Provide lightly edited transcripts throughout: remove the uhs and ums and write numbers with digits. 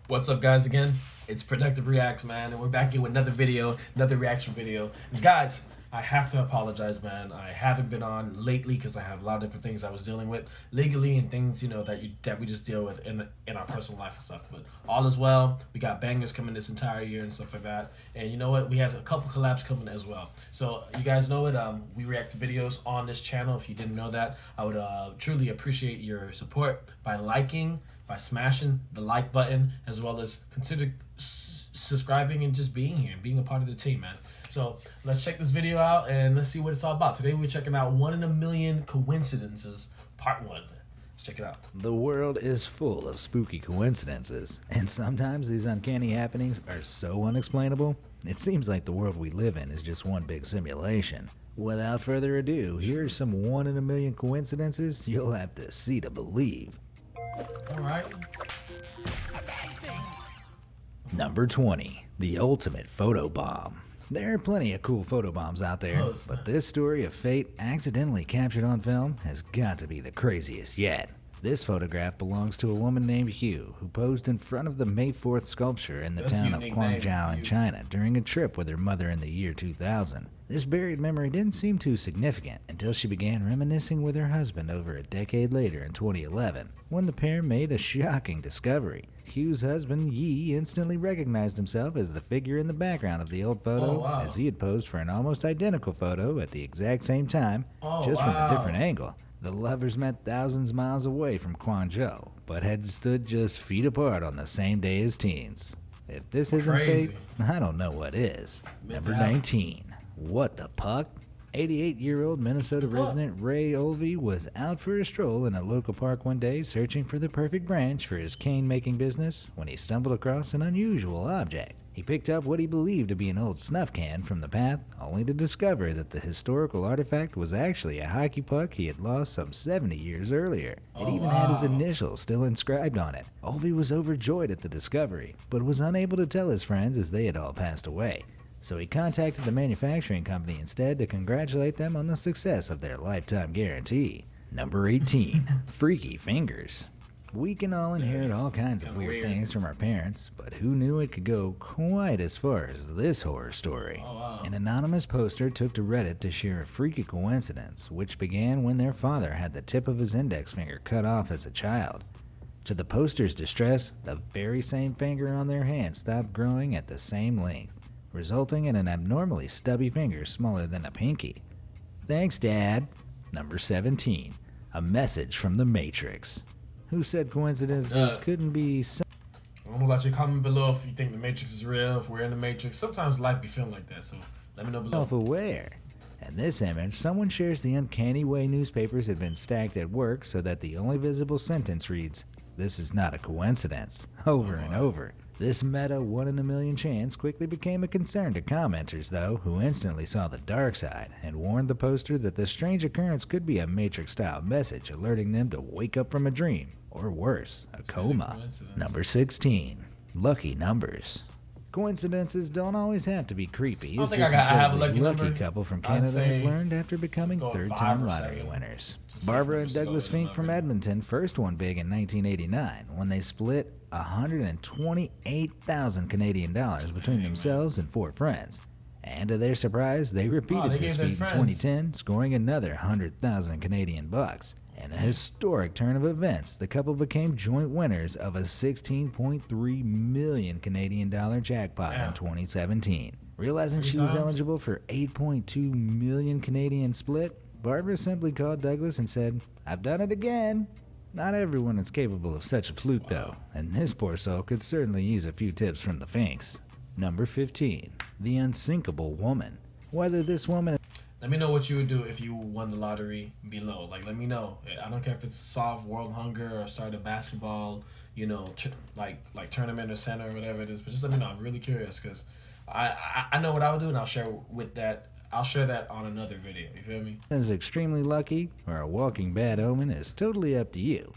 What's up, guys? Again, it's Productive Reacts, man, and we're back here with another video, another reaction video. And guys, I have to apologize, man. I haven't been on lately because I have a lot of different things I was dealing with legally and things, that we just deal with in our personal life and stuff. But all is well. We got bangers coming this entire year and stuff like that. And you know what? We have a couple collabs coming as well. So you guys know it. We react to videos on this channel. If you didn't know that, I would truly appreciate your support by liking, by smashing the like button, as well as consider subscribing and just being here and being a part of the team, man. So let's check this video out and let's see what it's all about. Today we're checking out 1 in a Million Coincidences, part 1. Let's check it out. The world is full of spooky coincidences, and sometimes these uncanny happenings are so unexplainable, it seems like the world we live in is just one big simulation. Without further ado, here are some 1 in a million coincidences you'll have to see to believe. Alright. Number 20. The ultimate photo bomb. There are plenty of cool photo bombs out there, but this story of fate accidentally captured on film has got to be the craziest yet. This photograph belongs to a woman named Hugh, who posed in front of the May 4th sculpture in the town of Guangzhou in China during a trip with her mother in the year 2000. This buried memory didn't seem too significant until she began reminiscing with her husband over a decade later in 2011, when the pair made a shocking discovery. Hugh's husband, Yi, instantly recognized himself as the figure in the background of the old photo, as he had posed for an almost identical photo at the exact same time, just from a different angle. The lovers met thousands of miles away from Guangzhou, but had stood just feet apart on the same day as teens. If this isn't fate, I don't know what is. Number 19. What the puck? 88-year-old Minnesota resident Ray Olvey was out for a stroll in a local park one day searching for the perfect branch for his cane-making business when he stumbled across an unusual object. He picked up what he believed to be an old snuff can from the path, only to discover that the historical artifact was actually a hockey puck he had lost some 70 years earlier. It even had his initials still inscribed on it. Olvey was overjoyed at the discovery, but was unable to tell his friends as they had all passed away. So he contacted the manufacturing company instead to congratulate them on the success of their lifetime guarantee. Number 18. Freaky fingers. We can all inherit all kinds of weird things from our parents, but who knew it could go quite as far as this horror story? An anonymous poster took to Reddit to share a freaky coincidence, which began when their father had the tip of his index finger cut off as a child. To the poster's distress, the very same finger on their hand stopped growing at the same length, resulting in an abnormally stubby finger smaller than a pinky. Thanks, Dad. Number 17. A message from the Matrix. Who said coincidences couldn't be I don't know about you. Comment below if you think the Matrix is real, if we're in the Matrix. Sometimes life be feeling like that, so let me know below. self-aware? In this image, someone shares the uncanny way newspapers had been stacked at work so that the only visible sentence reads, "This is not a coincidence," over and over. This meta 1 in a million chance quickly became a concern to commenters, though, who instantly saw the dark side and warned the poster that the strange occurrence could be a Matrix-style message alerting them to wake up from a dream, or worse, a coma. Number 16. Lucky numbers. Coincidences don't always have to be creepy, as this incredibly lucky couple from Canada have learned after becoming third-time lottery winners. Barbara and Douglas Fink from Edmonton first won big in 1989 when they split 128,000 Canadian dollars between themselves and 4 friends. And to their surprise, they repeated this feat in 2010, scoring another 100,000 Canadian bucks. In a historic turn of events, the couple became joint winners of a 16.3 million Canadian dollar jackpot in 2017. Realizing she was eligible for 8.2 million Canadian split, Barbara simply called Douglas and said, "I've done it again." Not everyone is capable of such a fluke though, and this poor soul could certainly use a few tips from the Finks. Number 15. The unsinkable woman. Whether this woman... Let me know what you would do if you won the lottery below. Like, let me know. I don't care if it's solve world hunger or start a basketball, like tournament or center or whatever it is. But just let me know. I'm really curious because I know what I would do, and I'll share that on another video. You feel me? Is extremely lucky or a walking bad omen is totally up to you.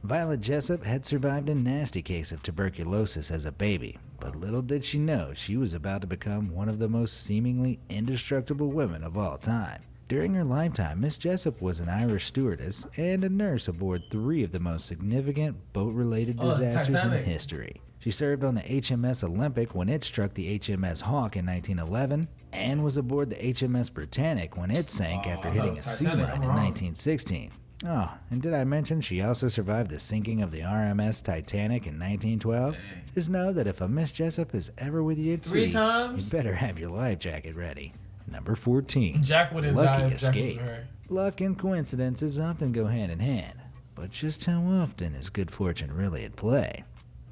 Violet Jessup had survived a nasty case of tuberculosis as a baby, but little did she know she was about to become one of the most seemingly indestructible women of all time. During her lifetime, Miss Jessup was an Irish stewardess and a nurse aboard 3 of the most significant boat-related disasters in history. She served on the HMS Olympic when it struck the HMS Hawke in 1911, and was aboard the HMS Britannic when it sank after hitting a sea line in 1916. Oh, and did I mention she also survived the sinking of the RMS Titanic in 1912? Dang. Just know that if a Miss Jessup is ever with you at sea, you better have your life jacket ready. Number 14. Jack wouldn't Lucky die if escape. Jack was her. Luck and coincidences often go hand in hand, but just how often is good fortune really at play?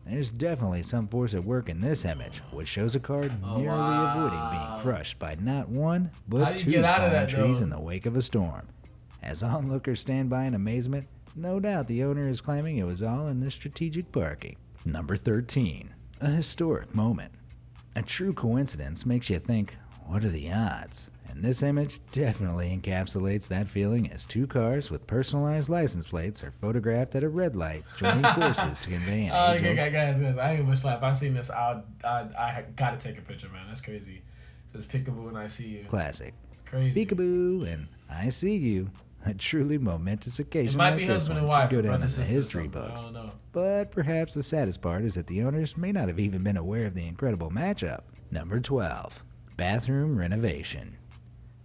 There's definitely some force at work in this image, which shows a card nearly avoiding being crushed by not one, but 2 fallen trees in the wake of a storm. As onlookers stand by in amazement, no doubt the owner is claiming it was all in the strategic parking. Number 13. A historic moment. A true coincidence makes you think, what are the odds? And this image definitely encapsulates that feeling as 2 cars with personalized license plates are photographed at a red light, joining forces to convey an age-old... guys, I ain't gonna slap. I seen this. I gotta take a picture, man. That's crazy. It says peekaboo and I see you. Classic. It's crazy. Peekaboo and I see you. A truly momentous occasion. It might like be this husband one and wife. should go down in the history books. I don't know. But perhaps the saddest part is that the owners may not have even been aware of the incredible matchup. Number 12. Bathroom renovation.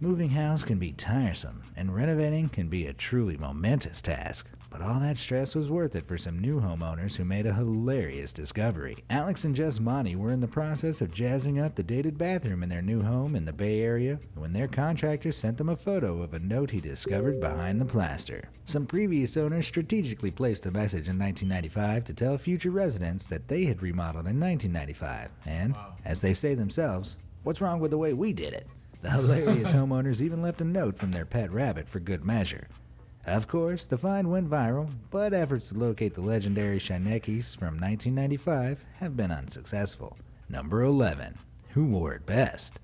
Moving house can be tiresome, and renovating can be a truly momentous task. But all that stress was worth it for some new homeowners who made a hilarious discovery. Alex and Jess Monty were in the process of jazzing up the dated bathroom in their new home in the Bay Area when their contractor sent them a photo of a note he discovered behind the plaster. Some previous owners strategically placed a message in 1995 to tell future residents that they had remodeled in 1995, and, as they say themselves, what's wrong with the way we did it? The hilarious homeowners even left a note from their pet rabbit for good measure. Of course, the find went viral, but efforts to locate the legendary Shinekis from 1995 have been unsuccessful. Number 11. Who wore it best?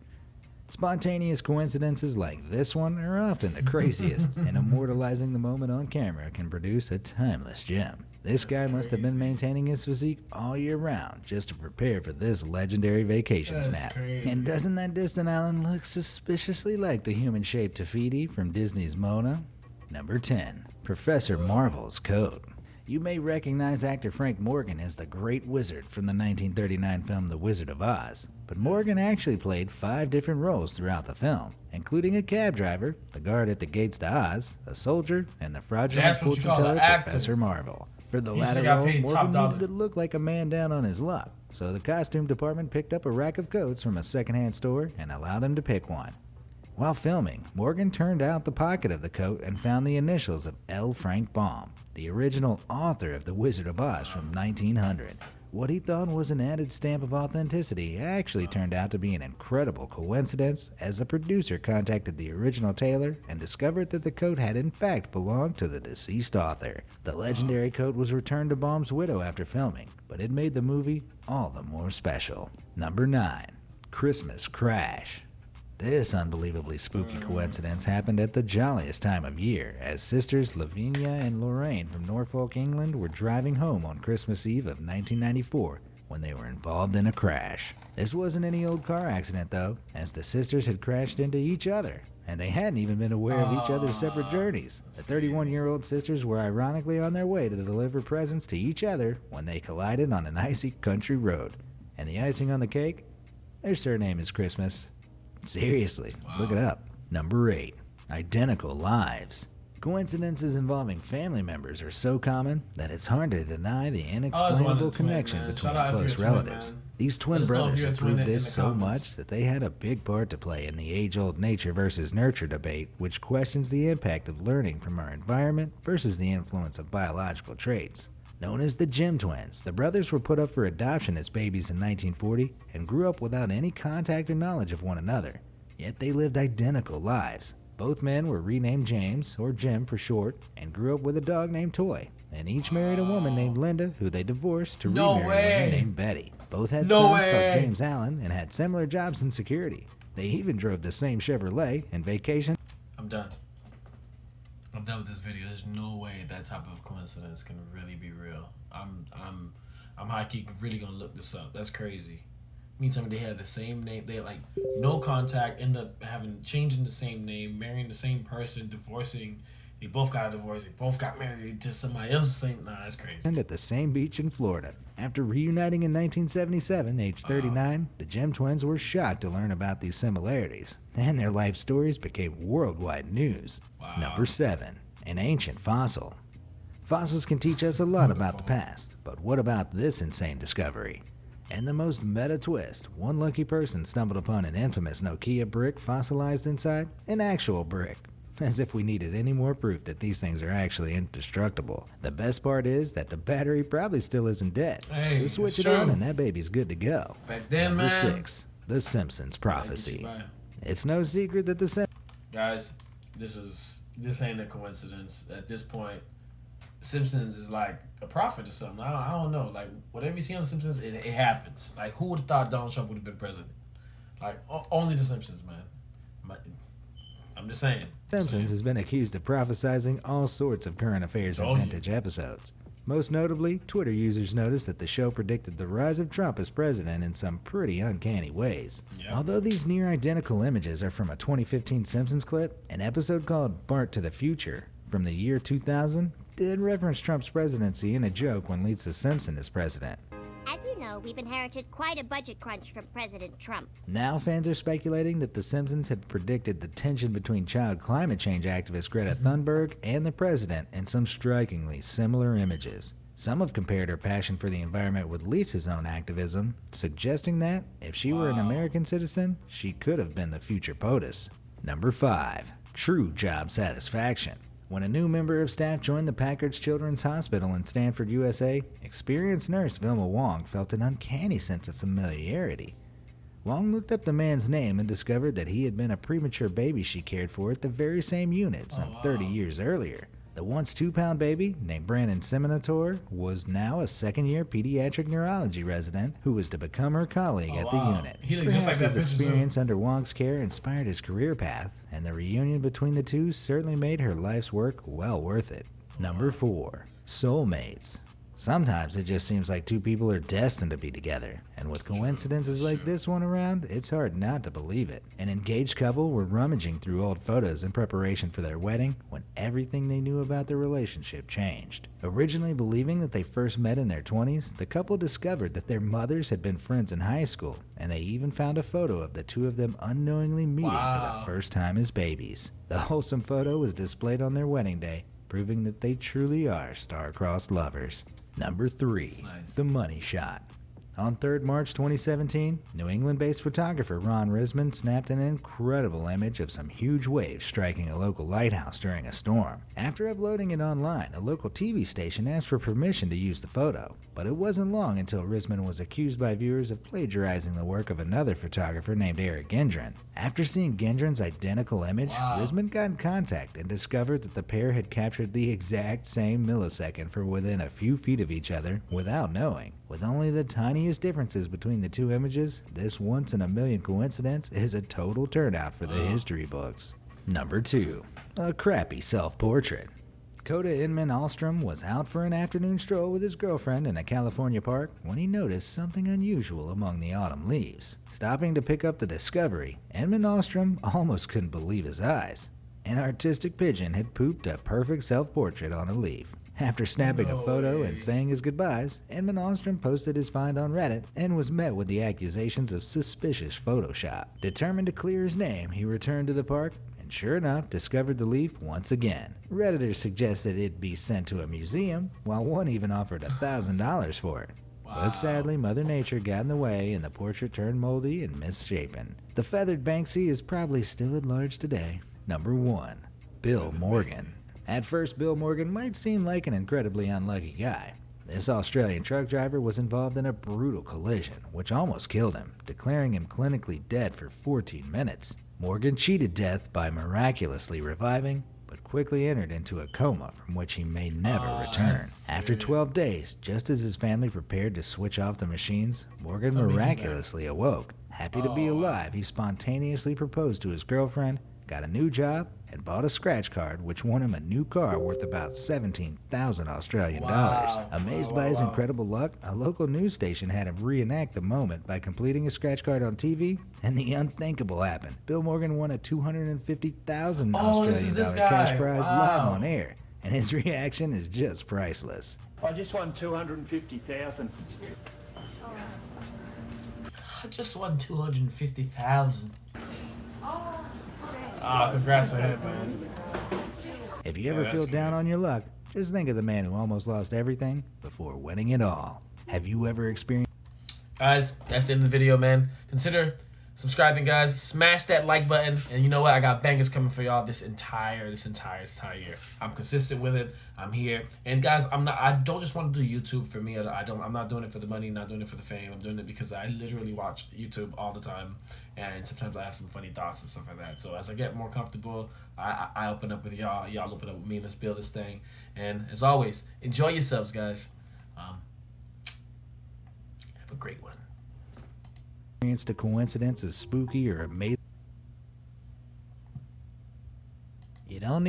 Spontaneous coincidences like this one are often the craziest, and immortalizing the moment on camera can produce a timeless gem. This guy must have been maintaining his physique all year round just to prepare for this legendary vacation snap. And doesn't that distant island look suspiciously like the human-shaped Tafiti from Disney's Mona? Number 10. Professor Marvel's coat. You may recognize actor Frank Morgan as the Great Wizard from the 1939 film The Wizard of Oz, but Morgan actually played 5 different roles throughout the film, including a cab driver, the guard at the gates to Oz, a soldier, and the fraudulent fortune teller Professor Marvel. For the latter role, Morgan needed to look like a man down on his luck, so the costume department picked up a rack of coats from a secondhand store and allowed him to pick one. While filming, Morgan turned out the pocket of the coat and found the initials of L. Frank Baum, the original author of The Wizard of Oz from 1900. What he thought was an added stamp of authenticity actually turned out to be an incredible coincidence, as the producer contacted the original tailor and discovered that the coat had in fact belonged to the deceased author. The legendary coat was returned to Baum's widow after filming, but it made the movie all the more special. Number 9. Christmas Crash. This unbelievably spooky coincidence happened at the jolliest time of year, as sisters Lavinia and Lorraine from Norfolk, England were driving home on Christmas Eve of 1994 when they were involved in a crash. This wasn't any old car accident though, as the sisters had crashed into each other, and they hadn't even been aware of each other's separate journeys. The 31-year-old sisters were ironically on their way to deliver presents to each other when they collided on an icy country road. And the icing on the cake? Their surname is Christmas. Seriously, look it up. Number 8. Identical lives. Coincidences involving family members are so common that it's hard to deny the inexplainable connection between close relatives. These twin brothers have proved this so much that they had a big part to play in the age-old nature versus nurture debate, which questions the impact of learning from our environment versus the influence of biological traits. Known as the Jim twins, the brothers were put up for adoption as babies in 1940 and grew up without any contact or knowledge of one another. Yet they lived identical lives. Both men were renamed James, or Jim for short, and grew up with a dog named Toy, and each married a woman named Linda, who they divorced to remarry a woman named Betty. Both had sons called James Allen and had similar jobs in security. They even drove the same Chevrolet and vacationed. I'm done with this video. There's no way that type of coincidence can really be real. I'm high-key really gonna look this up. That's crazy. Meantime, they had the same name. They like no contact. End up changing the same name, marrying the same person, divorcing. They both got divorced. They both got married to somebody else. Same. Nah, that's crazy. And at the same beach in Florida. After reuniting in 1977, age 39, the Gem twins were shocked to learn about these similarities, and their life stories became worldwide news. Wow. Number 7. An ancient fossil. Fossils can teach us a lot about the past, but what about this insane discovery? And the most meta twist, one lucky person stumbled upon an infamous Nokia brick fossilized inside an actual brick. As if we needed any more proof that these things are actually indestructible. The best part is that the battery probably still isn't dead. Hey, you switch it on and that baby's good to go. Back then, Number man. 6. The Simpsons prophecy. It's no secret that the Simpsons... Guys, this ain't a coincidence. At this point, Simpsons is like a prophet or something. I don't know. Like, whatever you see on The Simpsons, it happens. Like, who would have thought Donald Trump would have been president? Like, only The Simpsons, man. I'm just saying. Simpsons has been accused of prophesizing all sorts of current affairs in vintage episodes. Most notably, Twitter users noticed that the show predicted the rise of Trump as president in some pretty uncanny ways. Yep. Although these near-identical images are from a 2015 Simpsons clip, an episode called Bart to the Future from the year 2000 did reference Trump's presidency in a joke when Lisa Simpson is president. As you know, we've inherited quite a budget crunch from President Trump. Now fans are speculating that The Simpsons had predicted the tension between child climate change activist Greta Thunberg and the president in some strikingly similar images. Some have compared her passion for the environment with Lisa's own activism, suggesting that, if she were an American citizen, she could have been the future POTUS. Number 5. True job satisfaction. When a new member of staff joined the Packard's Children's Hospital in Stanford, USA, experienced nurse Vilma Wong felt an uncanny sense of familiarity. Wong looked up the man's name and discovered that he had been a premature baby she cared for at the very same unit some 30 years earlier. The once 2-pound baby, named Brandon Seminator, was now a second-year pediatric neurology resident who was to become her colleague at the unit. He looks just like Perhaps that his picture, experience under Wong's care inspired his career path, and the reunion between the two certainly made her life's work well worth it. Number 4. Soulmates. Sometimes it just seems like two people are destined to be together, and with coincidences like this one around, it's hard not to believe it. An engaged couple were rummaging through old photos in preparation for their wedding when everything they knew about their relationship changed. Originally believing that they first met in their 20s, the couple discovered that their mothers had been friends in high school, and they even found a photo of the two of them unknowingly meeting for the first time as babies. The wholesome photo was displayed on their wedding day, proving that they truly are star-crossed lovers. Number 3. Nice. The Money Shot. On 3rd March 2017, New England-based photographer Ron Risman snapped an incredible image of some huge waves striking a local lighthouse during a storm. After uploading it online, a local TV station asked for permission to use the photo, but it wasn't long until Risman was accused by viewers of plagiarizing the work of another photographer named Eric Gendron. After seeing Gendron's identical image, Risman got in contact and discovered that the pair had captured the exact same millisecond for within a few feet of each other without knowing. With only the tiniest differences between the two images, this once-in-a-million coincidence is a total turnout for the history books. Number 2. A crappy self-portrait. Coda Inman Alstrom was out for an afternoon stroll with his girlfriend in a California park when he noticed something unusual among the autumn leaves. Stopping to pick up the discovery, Inman Alstrom almost couldn't believe his eyes. An artistic pigeon had pooped a perfect self-portrait on a leaf. After snapping a photo and saying his goodbyes, Edmund Ostrom posted his find on Reddit and was met with the accusations of suspicious Photoshop. Determined to clear his name, he returned to the park and sure enough discovered the leaf once again. Redditors suggested it be sent to a museum, while one even offered $1,000 for it. But sadly, Mother Nature got in the way and the portrait turned moldy and misshapen. The feathered Banksy is probably still at large today. Number 1. Bill Morgan. At first, Bill Morgan might seem like an incredibly unlucky guy. This Australian truck driver was involved in a brutal collision, which almost killed him, declaring him clinically dead for 14 minutes. Morgan cheated death by miraculously reviving, but quickly entered into a coma from which he may never return. After 12 days, just as his family prepared to switch off the machines, Morgan miraculously awoke. Happy to be alive, he spontaneously proposed to his girlfriend, got a new job, and bought a scratch card which won him a new car worth about 17,000 Australian dollars. Amazed by his incredible luck, a local news station had him reenact the moment by completing a scratch card on TV, and the unthinkable happened. Bill Morgan won a 250,000 Australian dollar cash prize live on air, and his reaction is just priceless. I just won 250,000. I just won 250,000. Congrats to him, man. If you ever feel down on your luck, just think of the man who almost lost everything before winning it all. Have you ever experienced... Guys, that's the end of the video, man. Consider subscribing, guys. Smash that like button. And you know what? I got bangers coming for y'all this entire year. I'm consistent with it. I'm here. And guys, I don't just want to do YouTube for me. I'm not doing it for the money, not doing it for the fame. I'm doing it because I literally watch YouTube all the time. And sometimes I have some funny thoughts and stuff like that. So as I get more comfortable, I open up with y'all. Y'all open up with me. Let's build this thing. And as always, enjoy yourselves, guys. Have a great one. ...a coincidence as spooky or amazing? You don't need